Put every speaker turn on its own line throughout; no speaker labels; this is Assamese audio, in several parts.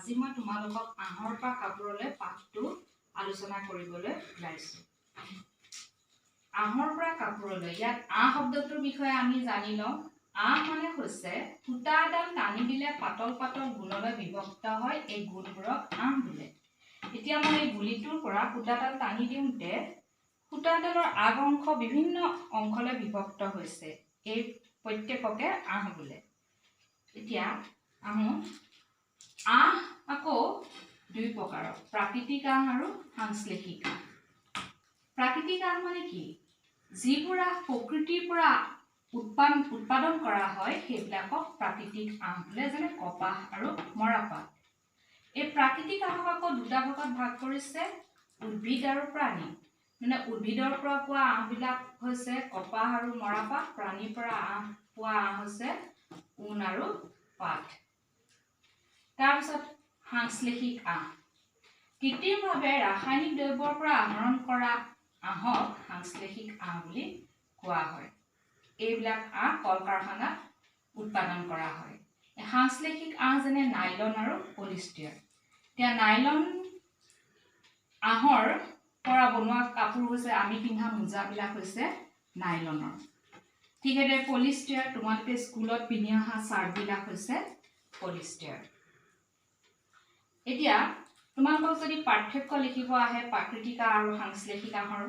আজি মই তোমালোকক আহৰ পৰা কাপোৰলৈ পাঠটো আলোচনা কৰিবলৈ ওলাইছো। আহৰ পৰা কাপোৰলৈ ইয়াত আহ শব্দটোৰ বিষয়ে আমি জানি লওঁ। আহ মানে হৈছে সূতা এডাল টানি দিলে পাতল পাতল গুণলৈ বিভক্ত হয়, এই গুণবোৰক আহ বোলে। এতিয়া মই এই গুলিটোৰ পৰা সূতাডাল টানি দিওঁতে সূতাডালৰ আগ অংশ বিভিন্ন অংশলৈ বিভক্ত হৈছে, এই প্ৰত্যেককে আহ বোলে। এতিয়া আহোঁ, আহ আকৌ দুই প্ৰকাৰৰ, প্ৰাকৃতিক আহ আৰু সাংশ্লেষিক আহ। প্ৰাকৃতিক আহ মানে কি? যিবোৰ আহ প্ৰকৃতিৰ পৰা উৎপাদন কৰা হয় সেইবিলাকক প্ৰাকৃতিক আহ বোলে, যেনে কপাহ আৰু মৰাপাট। এই প্ৰাকৃতিক আহক আকৌ দুটা ভাগত ভাগ কৰিছে, উদ্ভিদ আৰু প্ৰাণী। মানে উদ্ভিদৰ পৰা পোৱা আহবিলাক হৈছে কপাহ আৰু মৰাপাট, প্ৰাণীৰ পৰা পোৱা আহ হৈছে ঊণ আৰু পাট। তাৰপিছত সাংশ্লেষিক আহ। কৃত্ৰিমভাৱে ৰাসায়নিক দ্ৰব্যৰ পৰা আহৰণ কৰা আহক সাংশ্লেষিক আহ বুলি কোৱা হয়। এইবিলাক আহ কল কাৰখানাত উৎপাদন কৰা হয়। সাংশ্লেষিক আহ যেনে নাইলন আৰু পলিষ্টাৰ। এতিয়া নাইলন আহৰ পৰা বনোৱা কাপোৰ হৈছে, আমি পিন্ধা মোজাবিলাক হৈছে নাইলনৰ। ঠিক সেইদৰে পলিষ্টাৰ, তোমালোকে স্কুলত পিন্ধি অহা চাৰ্টবিলাক হৈছে পলিষ্টাৰ। এতিয়া তোমালোকক যদি পাৰ্থক্য লিখিব আহে প্ৰাকৃতিক আহ আৰু সাংশ্লেষিক আহৰ,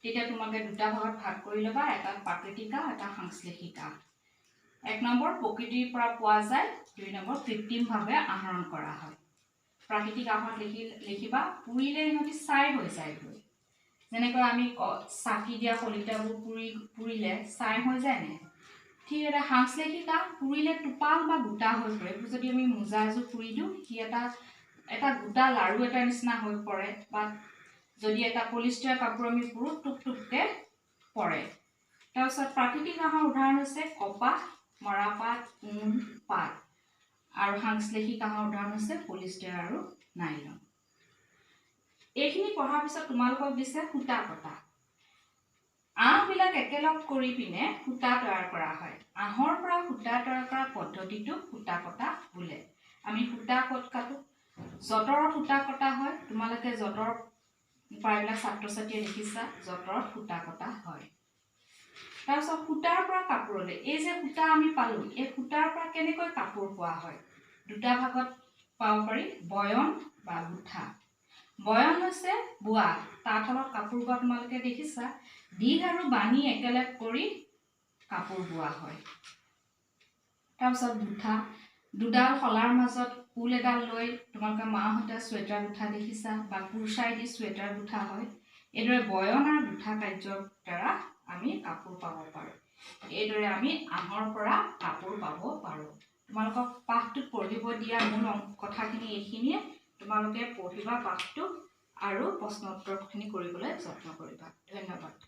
তেতিয়া তোমালোকে দুটা ভাগত ভাগ কৰি ল'বা, এটা প্ৰাকৃতিক আহ, এটা সাংশ্লেষিক আহ। 1 নম্বৰ প্ৰকৃতিৰ পৰা পোৱা যায়, 2 নম্বৰ কৃত্ৰিমভাৱে আহৰণ কৰা হয়। প্ৰাকৃতিক আহত লিখিবা পুৰিলে ইহঁতি ছাই হৈ যায়গৈ। যেনেকৈ আমি চাকি দিয়া শলিতাবোৰ পুৰিলে ছাই হৈ যায় নে? ঠিক এটা সাংশ্লেষিক আহ পুৰিলে টোপাল বা গোটা হৈ পৰে। এইবোৰ যদি আমি মোজা এযোৰ পুৰি দিওঁ, সি এটা গোটা লাৰু এটা নিচিনা হৈ পৰে, বা যদি এটা পলিষ্টাৰ কাপোৰ আমি পুৰো টুপ টুপকে পৰে। তাৰপিছত প্ৰাকৃতিক আহৰ উদাহৰণ হৈছে কপাহ, মৰাপাট, ঊণ, পাট। আৰু সাংশ্লেষিক আহৰ উদাহৰণ হৈছে পলিষ্টাৰ আৰু নাইলন। এইখিনি পঢ়াৰ পিছত তোমালোকক দিছে সূতা কটা। আহবিলাক একেলগ কৰি পিনে সূতা তৈয়াৰ কৰা হয়। আহৰ পৰা সূতা তৈয়াৰ কৰা পদ্ধতিটোক সূতা কটা বোলে। আমি সূতা ক'ত কাটো? যঁতৰত সূতা কটা হয়। তোমালোকে যঁতৰ প্ৰায়বিলাক ছাত্ৰ ছাত্ৰীয়ে দেখিছা যঁতৰত সূতা কটা হয়। তাৰপিছত সূতাৰ পৰা কাপোৰলৈ, এই যে সূতা আমি পালো, এই সূতাৰ পৰা কেনেকৈ কাপোৰ পোৱা হয়? দুটা ভাগত পাব পাৰি, বয়ন বা গুঠা। বয়ন হৈছে বোৱা, তাঁতশালত কাপোৰ বোৱা তোমালোকে দেখিছা, দীঘ আৰু বাণী একেলগ কৰি কাপোৰ বোৱা হয়। তাৰপিছত গুঠা, দুডাল শলাৰ মাজত ঊল এডাল লৈ তোমালোকে মাহঁতে চুৱেটাৰ গুঠা দেখিছা, বা কুৰচাই দি চুৱেটাৰ গুঠা হয়। এইদৰে বয়ন আৰু গুঠা কাৰ্যৰ দ্বাৰা আমি কাপোৰ পাব পাৰোঁ। এইদৰে আমি আহৰ পৰা কাপোৰ পাব পাৰোঁ। তোমালোকক পাঠটোত পঢ়িব দিয়া মূল কথাখিনি এইখিনিয়ে। তোমালোকে পঢ়িবা পাঠটো আৰু প্ৰশ্ন উত্তৰখিনি কৰিবলৈ যত্ন কৰিবা। ধন্যবাদ।